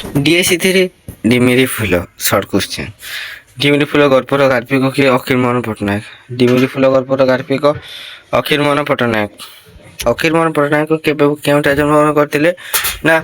DSC3 ডিমিরি ফুল short question. ডিমিরি ফুল গল্পର ଗାଳ୍ପିକ କିଏ? ଅଖିରମୋହନ ପଟ୍ଟନାୟକ। ডিমিরি ফুল ଗল্ପର ଗାଳ୍ପିକ ଅଖିରମୋହନ ପଟ୍ଟନାୟକ। ଅଖିରମୋହନ ପଟ୍ଟନାୟକ କେବେ କେଉଁଠାରେ ଜନ୍ମଗ୍ରହଣ କରିଥିଲେ? ନା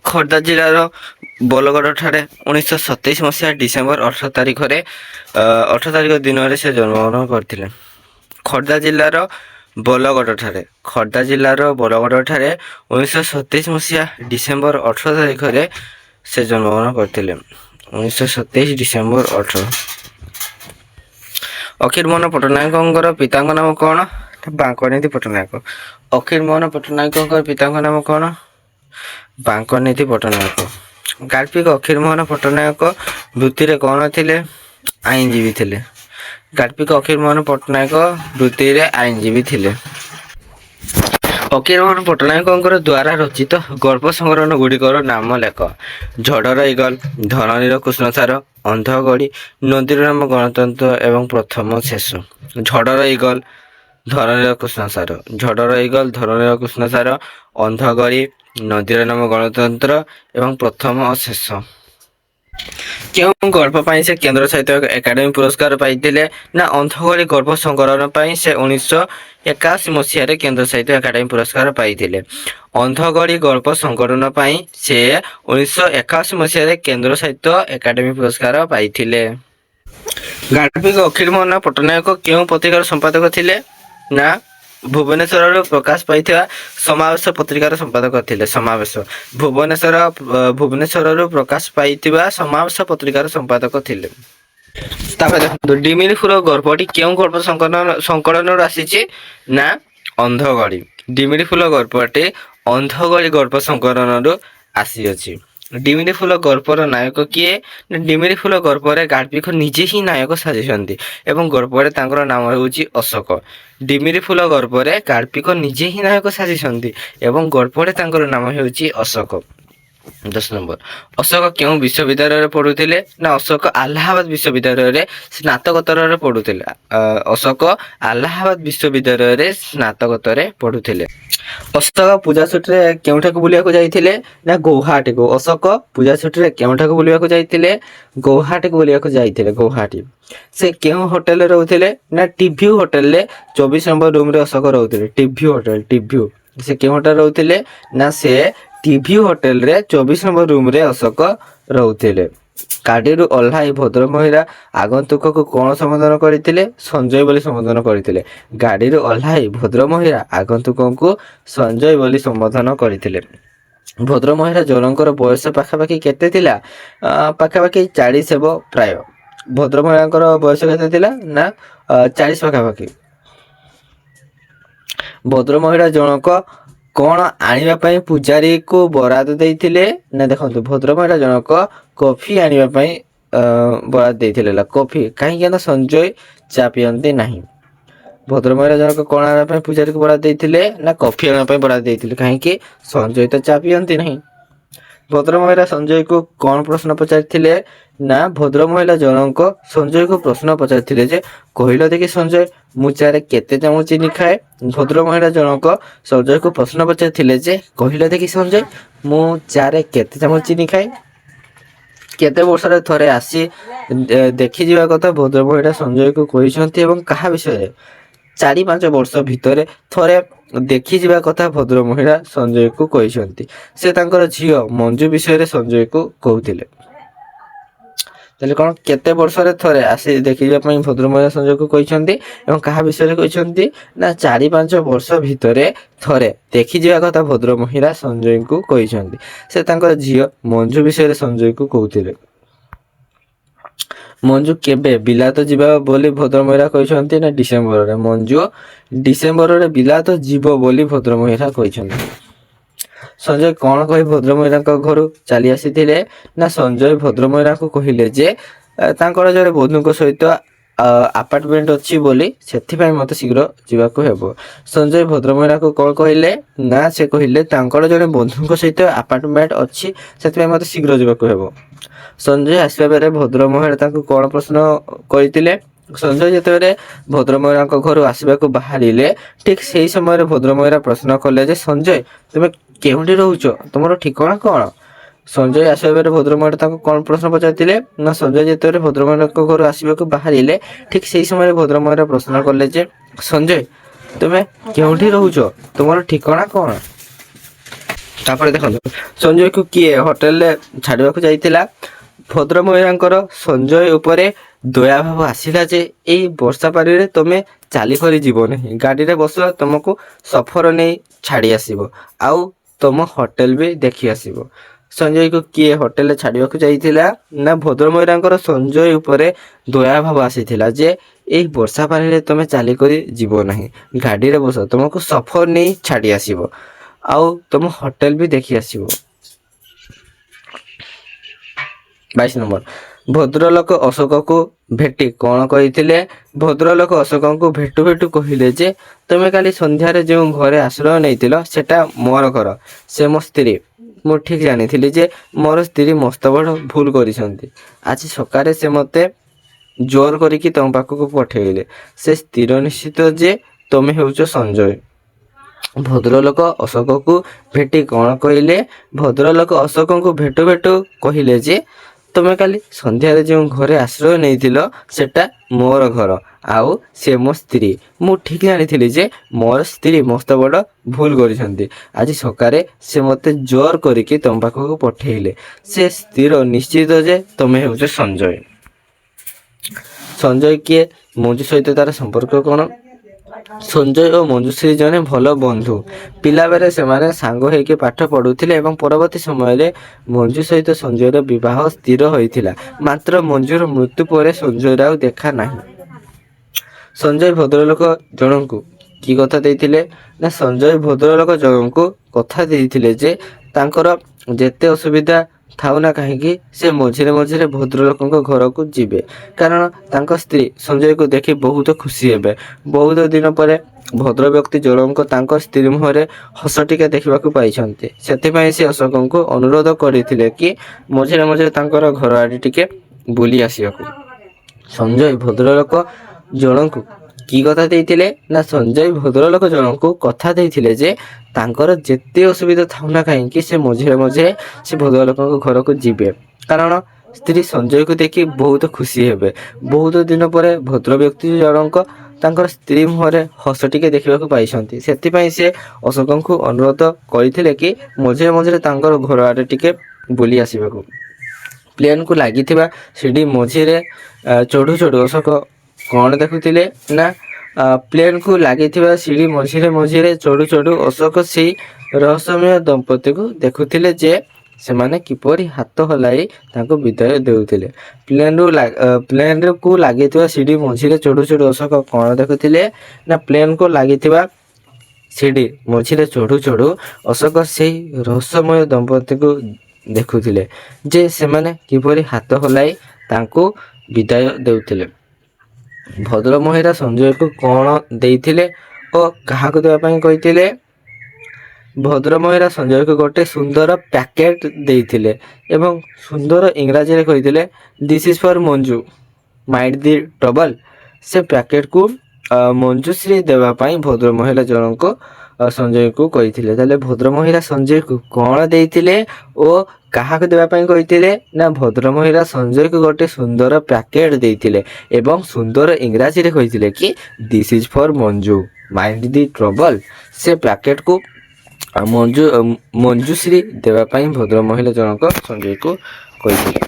ଖୋର୍ଦ୍ଧା ଜିଲ୍ଲାର ବୋଲଗଡ଼ ଠାରେ 1927 ମସିହା ଡିସେମ୍ବର 18 ତାରିଖରେ 18 ତାରିଖ ଦିନରେ ସେ ଜନ୍ମଗ୍ରହଣ କରିଥିଲେ। ଖୋର୍ଦ୍ଧା ଜିଲ୍ଲାର ବୋଲଗଡ଼ ଠାରେ 1927 ମସିହା ଡିସେମ୍ବର 18 ତାରିଖରେ ସେ ଜନ୍ମଗ୍ରହଣ କରିଥିଲେ। 1927 ଡିସେମ୍ବର 18। ଅଖିରମୋହନ ପଟ୍ଟନାୟକଙ୍କର ପିତାଙ୍କ ନାମ କ'ଣ? ବାଙ୍କନିଧି ପଟ୍ଟନାୟକ। ଅଖିରମୋହନ ପଟ୍ଟନାୟକଙ୍କର ପିତାଙ୍କ ନାମ କ'ଣ? ବାଙ୍କନିଧି ପଟ୍ଟନାୟକ। ଗାଳ୍ପିକ ଅଖିରମୋହନ ପଟ୍ଟନାୟକ ବୃତ୍ତିରେ କ'ଣ ଥିଲେ? ଆଇନଜୀବୀ ଥିଲେ। ଗାଳ୍ପିକ ଅଖିରମୋହନ ପଟ୍ଟନାୟକ ବୃତ୍ତିରେ ଆଇନଜୀବୀ ଥିଲେ। ଅଖିରମୋହନ ପଟ୍ଟନାୟକଙ୍କର ଦ୍ୱାରା ରଚିତ ଗଳ୍ପ ସଂଗ୍ରହ ଗୁଡ଼ିକର ନାମ ଲେଖ। ଝଡ଼ର ଇଗଲ, ଧରଣୀର କୃଷ୍ଣସାର, ଅନ୍ଧଗଡ଼ି, ନଦୀର ନାମ ଗଣତନ୍ତ୍ର ଏବଂ ପ୍ରଥମ ଶେଷ। ଝଡ଼ର ଇଗଲ, ଧରଣୀର କୃଷ୍ଣସାର। ଝଡ଼ର ଇଗଲ, ଧରଣୀର କୃଷ୍ଣସାର, ଅନ୍ଧଗଡ଼ି, ନଦୀର ନାମ ଗଣତନ୍ତ୍ର ଏବଂ ପ୍ରଥମ ଓ ଶେଷ। କେଉଁ ଗଳ୍ପ ପାଇଁ ସେ କେନ୍ଦ୍ର ସାହିତ୍ୟ ଏକାଡେମୀ ପୁରସ୍କାର ପାଇଥିଲେ? ନା ଅନ୍ଧଗଡ଼ି ଗଳ୍ପ ସଂକଳନ ପାଇଁ ସେ 1981 ମସିହାରେ କେନ୍ଦ୍ର ସାହିତ୍ୟ ଏକାଡେମୀ ପୁରସ୍କାର ପାଇଥିଲେ। ଅନ୍ଧଗଡ଼ି ଗଳ୍ପ ସଂକଳନ ପାଇଁ ସେ 1981 ମସିହାରେ କେନ୍ଦ୍ର ସାହିତ୍ୟ ଏକାଡେମୀ ପୁରସ୍କାର ପାଇଥିଲେ। ଗାଳ୍ପିକ ଅଖିରମୋହନ ପଟ୍ଟନାୟକ କେଉଁ ପତ୍ରିକାର ସମ୍ପାଦକ ଥିଲେ? ନା ଭୁବନେଶ୍ୱରରୁ ପ୍ରକାଶ ପାଇଥିବା ସମାବେଶ ପତ୍ରିକାର ସମ୍ପାଦକ ଥିଲେ। ସମାବେଶ ଭୁବନେଶ୍ୱରରୁ ପ୍ରକାଶ ପାଇଥିବା ସମାବେଶ ପତ୍ରିକାର ସମ୍ପାଦକ ଥିଲେ। ତାପରେ ଦେଖନ୍ତୁ ଡିମିରି ଫୁଲ ଗଳ୍ପଟି କେଉଁ ଗଳ୍ପ ସଂକଳନରୁ ଆସିଛି? ନା ଅନ୍ଧଗଡ଼ି। ଡିମିରି ଫୁଲ ଗଳ୍ପଟି ଅନ୍ଧଗଡ଼ି ଗଳ୍ପ ସଂକଳନରୁ ଆସିଅଛି। ଡିମିରି ଫୁଲ ଗଳ୍ପର ନାୟକ କିଏ? ଡିମିରି ଫୁଲ ଗଳ୍ପରେ ଗାଳ୍ପିକ ନିଜେ ହିଁ ନାୟକ ସାଜିଛନ୍ତି ଏବଂ ଗଳ୍ପରେ ତାଙ୍କର ନାମ ହେଉଛି ଅଶୋକ। ଡିମିରି ଫୁଲ ଗଳ୍ପରେ ଗାଳ୍ପିକ ନିଜେ ହିଁ ନାୟକ ସାଜିଛନ୍ତି ଏବଂ ଗଳ୍ପରେ ତାଙ୍କର ନାମ ହେଉଛି ଅଶୋକ। 10 ନମ୍ବର ଅଶୋକ କେଉଁ ବିଶ୍ୱବିଦ୍ୟାଳୟରେ ପଢୁଥିଲେ? ନା ଅଶୋକ ଆହ୍ଲାବାଦ ବିଶ୍ୱବିଦ୍ୟାଳୟରେ ସ୍ନାତକୋତ୍ତରରେ ପଢୁଥିଲେ। ଅଶୋକ ଆହ୍ଲାବାଦ ବିଶ୍ୱବିଦ୍ୟାଳୟରେ ସ୍ନାତକୋତ୍ତରରେ ପଢୁଥିଲେ। ଅଶୋକ ପୂଜା ଛୁଟିରେ କେଉଁଠାକୁ ବୁଲିବାକୁ ଯାଇଥିଲେ? ନା ଗୌହାଟୀକୁ। ଅଶୋକ ପୂଜା ଛୁଟିରେ କେଉଁଠାକୁ ବୁଲିବାକୁ ଯାଇଥିଲେ? ଗୌହାଟୀକୁ ବୁଲିବାକୁ ଯାଇଥିଲେ। ଗୌହାଟୀ। ସେ କେଉଁ ହୋଟେଲରେ ରହୁଥିଲେ? ନା ଟିଭ୍ୟୁ ହୋଟେଲରେ 24 ନମ୍ବର ରୁମରେ ଅଶୋକ ରହୁଥିଲେ। ଟିଭ୍ୟୁ ହୋଟେଲ। ଟିଭ୍ୟୁ। ସେ କେଉଁ ହୋଟେଲ ରହୁଥିଲେ? ନା ସେ ଟିଭ୍ୟୁ ହୋଟେଲରେ 24 ନମ୍ବର ରୁମରେ ଅଶୋକ ରହୁଥିଲେ। ଗାଡ଼ିରୁ ଓହ୍ଲାଇ ଭଦ୍ରମହିଳା ଆଗନ୍ତୁକକୁ କ'ଣ ସମ୍ବୋଧନ କରିଥିଲେ? ସଞ୍ଜୟ ବୋଲି ସମ୍ବୋଧନ କରିଥିଲେ। ଗାଡ଼ିରୁ ଓହ୍ଲାଇ ଭଦ୍ରମହିଳା ଆଗନ୍ତୁକଙ୍କୁ ସଞ୍ଜୟ ବୋଲି ସମ୍ବୋଧନ କରିଥିଲେ। ଭଦ୍ରମହିଳା ଜଣଙ୍କର ବୟସ ପାଖାପାଖି କେତେ ଥିଲା? ପାଖାପାଖି 40 ହେବ ପ୍ରାୟ। ଭଦ୍ରମହିଳାଙ୍କର ବୟସ କେତେ ଥିଲା? ନା 40 ପାଖାପାଖି। ଭଦ୍ରମହିଳା ଜଣକ କ'ଣ ଆଣିବା ପାଇଁ ପୂଜାରୀକୁ ବରାଦ ଦେଇଥିଲେ? ନା ଦେଖନ୍ତୁ ଭଦ୍ରମହିଳା ଜଣକ କଫି ଆଣିବା ପାଇଁ ବରାଦ ଦେଇଥିଲେ। କଫି। କାହିଁକି ନା ସଞ୍ଜୟ ଚା ପିଅନ୍ତି ନାହିଁ। ଭଦ୍ରମହିଳା ଜଣକ କ'ଣ ଆଣିବା ପାଇଁ ପୂଜାରୀକୁ ବରାଦ ଦେଇଥିଲେ? ନା କଫି ଆଣିବା ପାଇଁ ବରାଦ ଦେଇଥିଲେ। କାହିଁକି? ସଞ୍ଜୟ ତ ଚା ପିଅନ୍ତି ନାହିଁ। ଭଦ୍ରମହିଳା ସଞ୍ଜୟକୁ କ'ଣ ପ୍ରଶ୍ନ ପଚାରିଥିଲେ? ନା ଭଦ୍ରମହିଳା ଜଣକ ସଞ୍ଜୟକୁ ପ୍ରଶ୍ନ ପଚାରିଥିଲେ ଯେ କହିଲ ଦେଖି ସଞ୍ଜୟ, ମୁଁ ଚାରେ କେତେ ଚାମଚ ଚିନି ଖାଏ? ଭଦ୍ରମହିଳା ଜଣକ ସଞ୍ଜୟକୁ ପ୍ରଶ୍ନ ପଚାରିଥିଲେ ଯେ କହିଲ ଦେଖି ସଞ୍ଜୟ, ମୁଁ ଚାରେ କେତେ ଚାମଚ ଚିନି ଖାଏ? କେତେ ବର୍ଷରେ ଥରେ ଆସି ଦେଖିଯିବା କଥା ଭଦ୍ରମହିଳା ସଞ୍ଜୟକୁ କହିଛନ୍ତି ଏବଂ କାହା ବିଷୟରେ? 4-5 ବର୍ଷ ଭିତରେ ଥରେ ଦେଖିଯିବା କଥା ଭଦ୍ରମହିଳା ସଞ୍ଜୟକୁ କହିଛନ୍ତି। ସେ ତାଙ୍କର ଝିଅ ମଞ୍ଜୁ ବିଷୟରେ ସଞ୍ଜୟକୁ କହୁଥିଲେ। ତାହେଲେ କ'ଣ କେତେ ବର୍ଷରେ ଥରେ ଆସି ଦେଖିଯିବା ପାଇଁ ଭଦ୍ରମହିଳା ସଞ୍ଜୟକୁ କହିଛନ୍ତି ଏବଂ କାହା ବିଷୟରେ କହିଛନ୍ତି? ନା 4-5 ବର୍ଷ ଭିତରେ ଥରେ ଦେଖିଯିବା କଥା ଭଦ୍ରମହିଳା ସଞ୍ଜୟଙ୍କୁ କହିଛନ୍ତି। ସେ ତାଙ୍କର ଝିଅ ମଞ୍ଜୁ ବିଷୟରେ ସଞ୍ଜୟକୁ କହୁଥିଲେ। ମଞ୍ଜୁ କେବେ ବିଲାତ ଯିବା ବୋଲି ଭଦ୍ରମହିଳା କହିଛନ୍ତି? ନା ଡିସେମ୍ବରରେ। ମଞ୍ଜୁ ଡିସେମ୍ବରରେ ବିଲାତ ଯିବ ବୋଲି ଭଦ୍ରମହିଳା କହିଛନ୍ତି। ସଞ୍ଜୟ କ'ଣ କହି ଭଦ୍ରମହିଳାଙ୍କ ଘରୁ ଚାଲି ଆସିଥିଲେ? ନା ସଞ୍ଜୟ ଭଦ୍ରମହିଳାଙ୍କୁ କହିଲେ ଯେ ତାଙ୍କର ଜଣେ ବନ୍ଧୁଙ୍କ ସହିତ ଆପାର୍ଟମେଣ୍ଟ ଅଛି ବୋଲି, ସେଥିପାଇଁ ମୋତେ ଶୀଘ୍ର ଯିବାକୁ ହେବ। ସଞ୍ଜୟ ଭଦ୍ରମହିଳାଙ୍କୁ କ'ଣ କହିଲେ? ନା ସେ କହିଲେ ତାଙ୍କର ଜଣେ ବନ୍ଧୁଙ୍କ ସହିତ ଆପାର୍ଟମେଣ୍ଟ ଅଛି, ସେଥିପାଇଁ ମୋତେ ଶୀଘ୍ର ଯିବାକୁ ହେବ। ସଞ୍ଜୟ ଆସିବା ବେଳେ ଭଦ୍ରମହିଳା ତାଙ୍କୁ କ'ଣ ପ୍ରଶ୍ନ କରିଥିଲେ? ସଞ୍ଜୟ ଯେତେବେଳେ ଭଦ୍ରମହିଳାଙ୍କ ଘରୁ ଆସିବାକୁ ବାହାରିଲେ ଠିକ୍ ସେହି ସମୟରେ ଭଦ୍ରମହିଳା ପ୍ରଶ୍ନ କଲେ ଯେ ସଞ୍ଜୟ, ତୁମେ କେଉଁଠି ରହୁଛ? ତୁମର ଠିକଣା କ'ଣ? ସଞ୍ଜୟ ଆସିବା ବେଳେ ଭଦ୍ରମହିଳା ତାଙ୍କୁ କଣ ପ୍ରଶ୍ନ ପଚାରିଥିଲେ ନା ସଞ୍ଜୟ ଯେତେବେଳେ ଭଦ୍ରମହିଳାଙ୍କ ଘରୁ ଆସିବାକୁ ବାହାରିଲେ ଠିକ ସେଇ ସମୟରେ ଭଦ୍ରମହିଳା ପ୍ରଶ୍ନ କଲେ ଯେ ସଞ୍ଜୟ ତୁମେ କେଉଁଠି ରହୁଛ, ତୁମର ଠିକଣା କଣ? ତାପରେ ଦେଖନ୍ତୁ ସଞ୍ଜୟକୁ କିଏ ହୋଟେଲରେ ଛାଡିବାକୁ ଯାଇଥିଲା। ଭଦ୍ରମହିଳାଙ୍କର ସଞ୍ଜୟ ଉପରେ ଦୟାଭାବ ଆସିଲା ଯେ ଏଇ ବର୍ଷା ପାଣିରେ ତମେ ଚାଲିକରି ଯିବ ନାହିଁ, ଗାଡିରେ ବସ, ତମକୁ ସଫର ନେଇ ଛାଡି ଆସିବ, ଆଉ ତମ ହୋଟେଲ ବି ଦେଖି ଆସିବ। ସଞ୍ଜୟକୁ କିଏ ହୋଟେଲରେ ଛାଡିବାକୁ ଯାଇଥିଲା ନା ଭଦ୍ରମହିଳାଙ୍କର ସଞ୍ଜୟ ଉପରେ ଦୟାଭାବ ଆସିଥିଲା ଯେ ଏଇ ବର୍ଷା ପାଣିରେ ତମେ ଚାଲିକରି ଯିବ ନାହିଁ, ଗାଡିରେ ବସ, ତମକୁ ସଫର ନେଇ ଛାଡି ଆସିବ, ଆଉ ତମ ହୋଟେଲ ବି ଦେଖି ଆସିବ। 22 ନମ୍ବର ଭଦ୍ରଲୋକ ଅଶୋକକୁ ଭେଟି କଣ କହିଥିଲେ? ଭଦ୍ରଲୋକ ଅଶୋକଙ୍କୁ ଭେଟୁ ଭେଟୁ କହିଲେ ଯେ ତମେ କାଲି ସନ୍ଧ୍ୟାରେ ଯେଉଁ ଘରେ ଆଶ୍ରୟ ନେଇଥିଲ ସେଟା ମୋର ଘର, ସେ ମୋ ସ୍ତ୍ରୀ। ମୁଁ ଠିକ ଜାଣିଥିଲି ଯେ ମୋର ସ୍ତ୍ରୀ ମସ୍ତ ବଡ଼ ଭୁଲ କରିଛନ୍ତି। ଆଜି ସକାଳେ ସେ ମତେ ଜୋର କରିକି ତମ ପାଖକୁ ପଠେଇଲେ। ସେ ସ୍ଥିର ନିଶ୍ଚିତ ଯେ ତମେ ହେଉଛ ସଞ୍ଜୟ। ଭଦ୍ରଲୋକ ଅଶୋକକୁ ଭେଟି କଣ କହିଲେ? ଭଦ୍ରଲୋକ ଅଶୋକଙ୍କୁ ଭେଟୁ ଭେଟୁ କହିଲେ ଯେ ତମେ କାଲି ସନ୍ଧ୍ୟାରେ ଯେଉଁ ଘରେ ଆଶ୍ରୟ ନେଇଥିଲ ସେଟା ମୋର ଘର, ଆଉ ସେ ମୋ ସ୍ତ୍ରୀ। ମୁଁ ଠିକ ଜାଣିଥିଲି ଯେ ମୋର ସ୍ତ୍ରୀ ମସ୍ତ ବଡ଼ ଭୁଲ କରିଛନ୍ତି। ଆଜି ସକାଳେ ସେ ମତେ ଜୋର କରିକି ତମ ପାଖକୁ ପଠେଇଲେ। ସେ ସ୍ଥିର ନିଶ୍ଚିତ ଯେ ତମେ ହେଉଛ ସଞ୍ଜୟ। ସଞ୍ଜୟ କିଏ? ମଞ୍ଜୁ ସହିତ ତାର ସମ୍ପର୍କ କଣ? ସଞ୍ଜୟ ଓ ମଞ୍ଜୁଶ୍ରୀ ଜଣେ ଭଲ ବନ୍ଧୁ। ପିଲାବେଳେ ସେମାନେ ସାଙ୍ଗ ହେଇକି ପାଠ ପଢୁଥିଲେ ଏବଂ ପରବର୍ତ୍ତୀ ସମୟରେ ମଞ୍ଜୁ ସହିତ ସଞ୍ଜୟର ବିବାହ ସ୍ଥିର ହୋଇଥିଲା। ମାତ୍ର ମଞ୍ଜୁର ମୃତ୍ୟୁ ପରେ ସଞ୍ଜୟର ଆଉ ଦେଖା ନାହିଁ। ସଞ୍ଜୟ ଭଦ୍ରଲୋକ ଜଣଙ୍କୁ କି କଥା ଦେଇଥିଲେ ନା ସଞ୍ଜୟ ଭଦ୍ରଲୋକ ଜଣଙ୍କୁ କଥା ଦେଇଥିଲେ ଯେ ତାଙ୍କର ଯେତେ ଅସୁବିଧା ଥାଉ ନା କାହିଁକି ସେ ମଝିରେ ମଝିରେ ଭଦ୍ରଲୋକଙ୍କ ଘରକୁ ଯିବେ, କାରଣ ତାଙ୍କ ସ୍ତ୍ରୀ ସଞ୍ଜୟକୁ ଦେଖି ବହୁତ ଖୁସି ହେବେ। ବହୁତ ଦିନ ପରେ ଭଦ୍ର ବ୍ୟକ୍ତି ଜଣଙ୍କ ତାଙ୍କ ସ୍ତ୍ରୀ ମୁହଁରେ ହସ ଟିକେ ଦେଖିବାକୁ ପାଇଛନ୍ତି। ସେଥିପାଇଁ ସେ ଅଶୋକଙ୍କୁ ଅନୁରୋଧ କରିଥିଲେ କି ମଝିରେ ମଝିରେ ତାଙ୍କର ଘର ଆଡେ ଟିକେ ବୁଲି ଆସିବାକୁ। ସଞ୍ଜୟ ଭଦ୍ରଲୋକ ଜଣଙ୍କୁ କି କଥା ଦେଇଥିଲେ ନା ସଞ୍ଜୟ ଭଦ୍ରଲୋକ ଜଣଙ୍କୁ କଥା ଦେଇଥିଲେ ଯେ ତାଙ୍କର ଯେତେ ଅସୁବିଧା ଥାଉ ନା କାହିଁକି ସେ ମଝିରେ ମଝିରେ ସେ ଭଦ୍ରଲୋକଙ୍କ ଘରକୁ ଯିବେ, କାରଣ ସ୍ତ୍ରୀ ସଞ୍ଜୟକୁ ଦେଖି ବହୁତ ଖୁସି ହେବେ। ବହୁତ ଦିନ ପରେ ଭଦ୍ର ବ୍ୟକ୍ତି ଜଣଙ୍କ ତାଙ୍କର ସ୍ତ୍ରୀ ମୁହଁରେ ହସ ଟିକେ ଦେଖିବାକୁ ପାଇଛନ୍ତି। ସେଥିପାଇଁ ସେ ଅଶୋକଙ୍କୁ ଅନୁରୋଧ କରିଥିଲେ କି ମଝିରେ ମଝିରେ ତାଙ୍କର ଘର ଆଡେ ଟିକେ ବୁଲି ଆସିବାକୁ। ପ୍ଲେନକୁ ଲାଗିଥିବା ସିଡି ମଝିରେ ଚଢୁ ଚଢୁ ଅଶୋକ କଣ ଦେଖୁଥିଲେ ନା ପ୍ଲେନକୁ ଲାଗିଥିବା ସିଡି ମଝିରେ ମଝିରେ ଚଢୁ ଚଢୁ ଅଶୋକ ସେଇ ରହସ୍ୟମୟ ଦମ୍ପତିକୁ ଦେଖୁଥିଲେ ଯେ ସେମାନେ କିପରି ହାତ ହଲାଇ ତାଙ୍କୁ ବିଦାୟ ଦେଉଥିଲେ। ପ୍ଲେନକୁ ଲାଗିଥିବା ସିଡି ମଝିରେ ଚଢୁ ଚଢୁ ଅଶୋକ କଣ ଦେଖୁଥିଲେ ନା ପ୍ଲେନକୁ ଲାଗିଥିବା ସିଡି ମଝିରେ ଚଢୁ ଚଢୁ ଅଶୋକ ସେଇ ରହସ୍ୟମୟ ଦମ୍ପତିକୁ ଦେଖୁଥିଲେ ଯେ ସେମାନେ କିପରି ହାତ ହଲାଇ ତାଙ୍କୁ ବିଦାୟ ଦେଉଥିଲେ। ଭଦ୍ରମହିଳା ସଞ୍ଜୟକୁ କଣ ଦେଇଥିଲେ ଓ କାହାକୁ ଦେବା ପାଇଁ କହିଥିଲେ? ଭଦ୍ରମହିଳା ସଞ୍ଜୟକୁ ଗୋଟେ ସୁନ୍ଦର ପ୍ୟାକେଟ ଦେଇଥିଲେ ଏବଂ ସୁନ୍ଦର ଇଂରାଜୀରେ କହିଥିଲେ this is for Manju, mind the trouble. ସେ ପ୍ୟାକେଟକୁ ମଞ୍ଜୁଶ୍ରୀ ଦେବା ପାଇଁ ଭଦ୍ରମହିଳା ଜଣଙ୍କ ସଞ୍ଜୟକୁ କହିଥିଲେ। ତାହେଲେ ଭଦ୍ରମହିଳା ସଞ୍ଜୟକୁ କଣ ଦେଇଥିଲେ ଓ କାହାକୁ ଦେବା ପାଇଁ କହିଥିଲେ ନା ଭଦ୍ରମହିଳା ସଞ୍ଜୟକୁ ଗୋଟେ ସୁନ୍ଦର ପ୍ୟାକେଟ ଦେଇଥିଲେ ଏବଂ ସୁନ୍ଦର ଇଂରାଜୀରେ କହିଥିଲେ କି this is for Manju, mind the trouble. ସେ ପ୍ୟାକେଟକୁ ମଞ୍ଜୁଶ୍ରୀ ଦେବା ପାଇଁ ଭଦ୍ରମହିଳା ଜଣକ ସଞ୍ଜୟକୁ କହିଥିଲେ।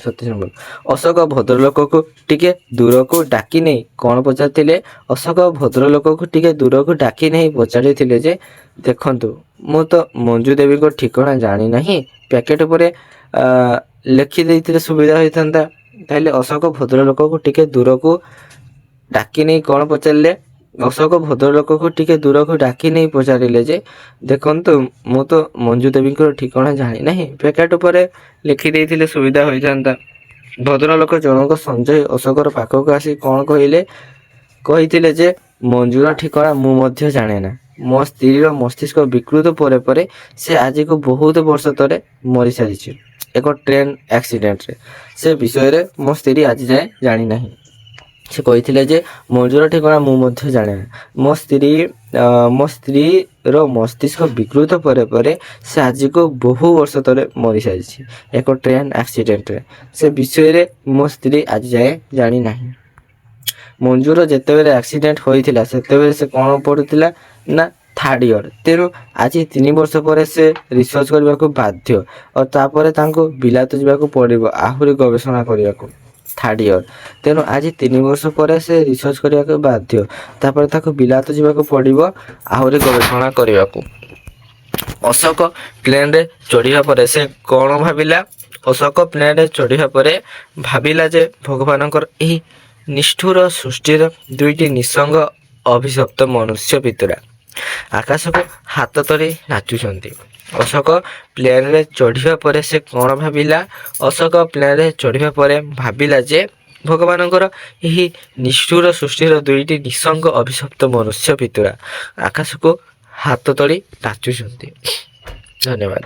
37 ନମ୍ବର ଅଶୋକ ଭଦ୍ରଲୋକକୁ ଟିକେ ଦୂରକୁ ଡାକି ନେଇ କଣ ପଚାରିଥିଲେ? ଅଶୋକ ଭଦ୍ରଲୋକକୁ ଟିକେ ଦୂରକୁ ଡାକି ନେଇ ପଚାରିଥିଲେ ଯେ ଦେଖନ୍ତୁ ମୁଁ ତ ମଞ୍ଜୁ ଦେବୀଙ୍କ ଠିକଣା ଜାଣି ନାହିଁ, ପ୍ୟାକେଟ ଉପରେ ଲେଖି ଦେଇଥିଲେ ସୁବିଧା ହୋଇଥାନ୍ତା। ତାହେଲେ ଅଶୋକ ଭଦ୍ରଲୋକକୁ ଟିକେ ଦୂରକୁ ଡାକି ନେଇ କଣ ପଚାରିଲେ? ଅଶୋକ ଭଦ୍ରଲୋକକୁ ଟିକେ ଦୂରକୁ ଡାକି ନେଇ ପଚାରିଲେ ଯେ ଦେଖନ୍ତୁ ମୁଁ ତ ମଞ୍ଜୁ ଦେବୀଙ୍କର ଠିକଣା ଜାଣି ନାହିଁ, ପ୍ୟାକେଟ ଉପରେ ଲେଖି ଦେଇଥିଲେ ସୁବିଧା ହୋଇଥାନ୍ତା। ଭଦ୍ରଲୋକ ଜଣକ ସଞ୍ଜୟ ଅଶୋକର ପାଖକୁ ଆସି କଣ କହିଥିଲେ ଯେ ମଞ୍ଜୁର ଠିକଣା ମୁଁ ମଧ୍ୟ ଜାଣେ ନା। ମୋ ସ୍ତ୍ରୀର ମସ୍ତିଷ୍କ ବିକୃତ ପରେ ପରେ ସେ ଆଜିକୁ ବହୁତ ବର୍ଷ ତଳେ ମରିସାରିଛି ଏକ ଟ୍ରେନ ଆକ୍ସିଡେଣ୍ଟରେ। ସେ ବିଷୟରେ ମୋ ସ୍ତ୍ରୀ ଆଜି ଯାଏ ଜାଣିନାହିଁ। ସେ କହିଥିଲେ ଯେ ମଞ୍ଜୁର ଠିକଣା ମୁଁ ମଧ୍ୟ ଜାଣେ। ମୋ ସ୍ତ୍ରୀର ମସ୍ତିଷ୍କ ବିକୃତ ପରେ ପରେ ସେ ଆଜିକୁ ବହୁ ବର୍ଷ ତଳେ ମରିସାରିଛି ଏକ ଟ୍ରେନ୍ ଆକ୍ସିଡେଣ୍ଟରେ। ସେ ବିଷୟରେ ମୋ ସ୍ତ୍ରୀ ଆଜି ଯାଏ ଜାଣିନାହିଁ। ମଞ୍ଜୁର ଯେତେବେଳେ ଆକ୍ସିଡେଣ୍ଟ ହୋଇଥିଲା ସେତେବେଳେ ସେ କ'ଣ ପଢ଼ୁଥିଲା ନା 3rd ଇୟର। ତେଣୁ ଆଜି 3 ବର୍ଷ ପରେ ସେ ରିସର୍ଚ୍ଚ କରିବାକୁ ବାଧ୍ୟ ଓ ତାପରେ ତାଙ୍କୁ ବିଲାତ ଯିବାକୁ ପଡ଼ିବ ଆହୁରି ଗବେଷଣା କରିବାକୁ। 3rd year. ତେଣୁ ଆଜି 3 ବର୍ଷ ପରେ ସେ ରିସର୍ଚ୍ଚ କରିବାକୁ ବାଧ୍ୟ, ତାପରେ ତାକୁ ବିଲାତ ଯିବାକୁ ପଡ଼ିବ ଆହୁରି ଗବେଷଣା କରିବାକୁ। ଅଶୋକ ପ୍ଲେନରେ ଚଢ଼ିବା ପରେ ସେ କ'ଣ ଭାବିଲା? ଅଶୋକ ପ୍ଲେନରେ ଚଢ଼ିବା ପରେ ଭାବିଲା ଯେ ଭଗବାନଙ୍କର ଏହି ନିଷ୍ଠୁର ସୃଷ୍ଟିର 2ଟି ନିଃସଙ୍ଗ ଅଭିଶପ୍ତ ମନୁଷ୍ୟ ପିତୁରା ଆକାଶକୁ ହାତ ତୋଳି ନାଚୁଛନ୍ତି। ଅଶୋକ ପ୍ଲେନରେ ଚଢ଼ିବା ପରେ ସେ କ'ଣ ଭାବିଲା? ଅଶୋକ ପ୍ଲେନରେ ଚଢ଼ିବା ପରେ ଭାବିଲା ଯେ ଭଗବାନଙ୍କର ଏହି ନିଷ୍ଠୁର ସୃଷ୍ଟିର 2ଟି ନିଃସଙ୍ଗ ଅଭିଶପ୍ତ ମନୁଷ୍ୟ ପିତୁରା ଆକାଶକୁ ହାତ ତୋଳି ନାଚୁଛନ୍ତି। ଧନ୍ୟବାଦ।